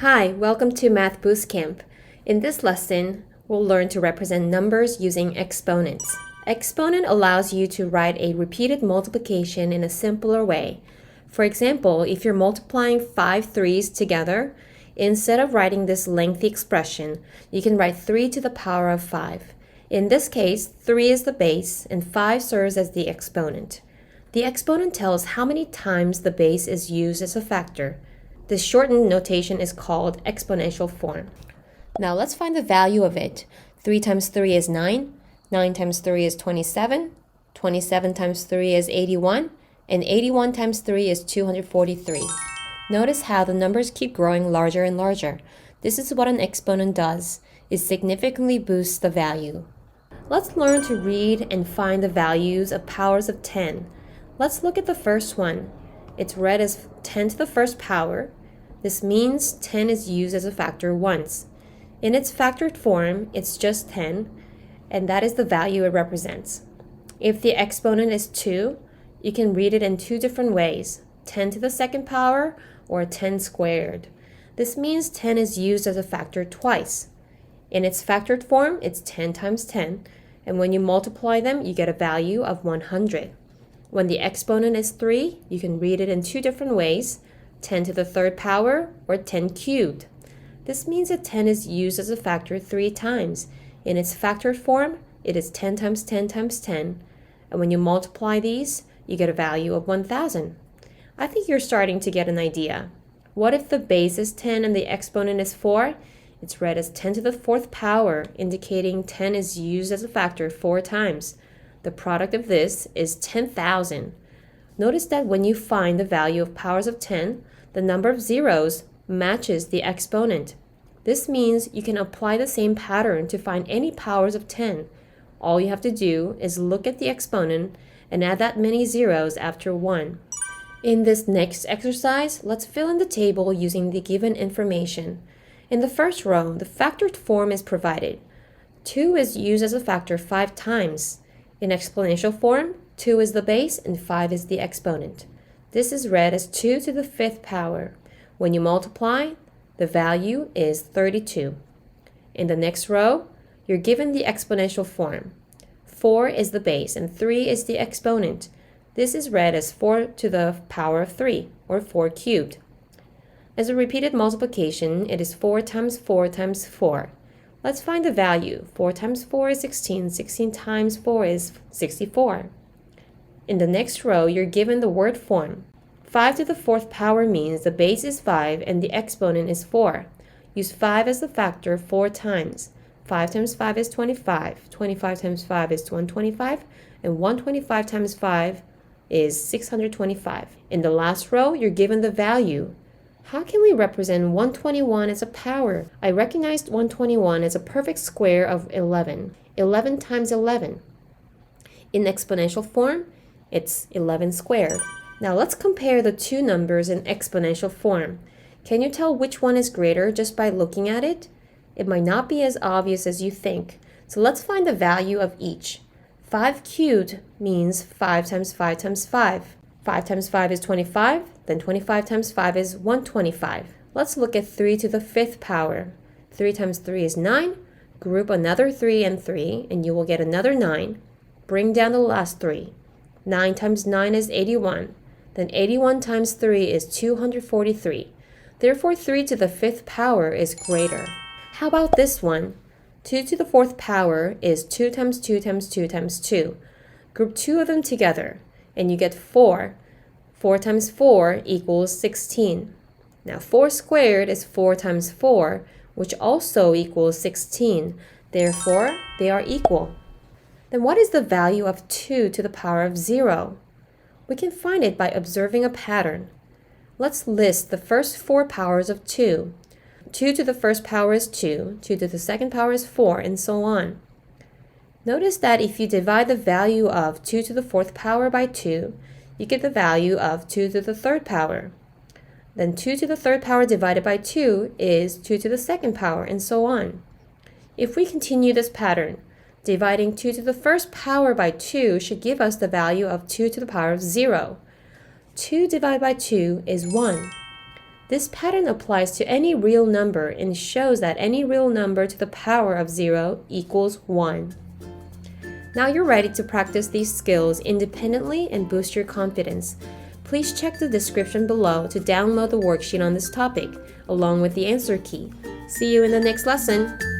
Hi, welcome to Math Boost Camp. In this lesson, we'll learn to represent numbers using exponents. Exponent allows you to write a repeated multiplication in a simpler way. For example, if you're multiplying 5 threes together, instead of writing this lengthy expression, you can write 3 to the power of 5. In this case, 3 is the base and 5 serves as the exponent. The exponent tells how many times the base is used as a factor. This shortened notation is called exponential form. Now let's find the value of it. 3 times 3 is 9, 9 times 3 is 27, 27 times 3 is 81, and 81 times 3 is 243. Notice how the numbers keep growing larger and larger. This is what an exponent does. It significantly boosts the value. Let's learn to read and find the values of powers of 10. Let's look at the first one. It's read as 10 to the first power. This means 10 is used as a factor once. In its factored form, it's just 10, and that is the value it represents. If the exponent is 2, you can read it in two different ways, 10 to the second power or 10 squared. This means 10 is used as a factor twice. In its factored form, it's 10 times 10, and when you multiply them, you get a value of 100. When the exponent is 3, you can read it in two different ways, 10 to the third power or 10 cubed. This means that 10 is used as a factor 3 times. In its factored form, it is 10 times 10 times 10, and when you multiply these, you get a value of 1000. I think you're starting to get an idea. What if the base is 10 and the exponent is 4? It's read as 10 to the fourth power, indicating 10 is used as a factor 4 times. The product of this is 10,000. Notice that when you find the value of powers of 10, the number of zeros matches the exponent. This means you can apply the same pattern to find any powers of 10. All you have to do is look at the exponent and add that many zeros after 1. In this next exercise, let's fill in the table using the given information. In the first row, the factored form is provided. 2 is used as a factor 5 times. In exponential form, 2 is the base and 5 is the exponent. This is read as 2 to the fifth power. When you multiply, the value is 32. In the next row, you're given the exponential form. 4 is the base and 3 is the exponent. This is read as 4 to the power of 3, or 4 cubed. As a repeated multiplication, it is 4 times 4 times 4. Let's find the value. 4 times 4 is 16. 16 times 4 is 64. In the next row, you're given the word form. 5 to the fourth power means the base is 5 and the exponent is 4. Use 5 as the factor 4 times. 5 times 5 is 25. 25 times 5 is 125. And 125 times 5 is 625. In the last row, you're given the value. How can we represent 121 as a power? I recognized 121 as a perfect square of 11. 11 times 11. In exponential form, it's 11 squared. Now let's compare the two numbers in exponential form. Can you tell which one is greater just by looking at it? It might not be as obvious as you think. So let's find the value of each. 5 cubed means 5 times 5 times 5. 5 times 5 is 25, then 25 times 5 is 125. Let's look at 3 to the fifth power. 3 times 3 is 9. Group another 3 and 3, and you will get another 9. Bring down the last 3. 9 times 9 is 81. Then 81 times 3 is 243. Therefore, 3 to the fifth power is greater. How about this one? 2 to the fourth power is 2 times 2 times 2 times 2. Group two of them together, and you get 4. 4 times 4 equals 16. Now 4 squared is 4 times 4, which also equals 16. Therefore, they are equal. Then what is the value of 2 to the power of 0? We can find it by observing a pattern. Let's list the first 4 powers of 2. 2 to the first power is 2, 2 to the second power is 4, and so on. Notice that if you divide the value of 2 to the fourth power by 2, you get the value of 2 to the third power. Then 2 to the third power divided by 2 is 2 to the second power, and so on. If we continue this pattern, dividing 2 to the first power by 2 should give us the value of 2 to the power of 0. 2 divided by 2 is 1. This pattern applies to any real number and shows that any real number to the power of 0 equals 1. Now you're ready to practice these skills independently and boost your confidence. Please check the description below to download the worksheet on this topic, along with the answer key. See you in the next lesson!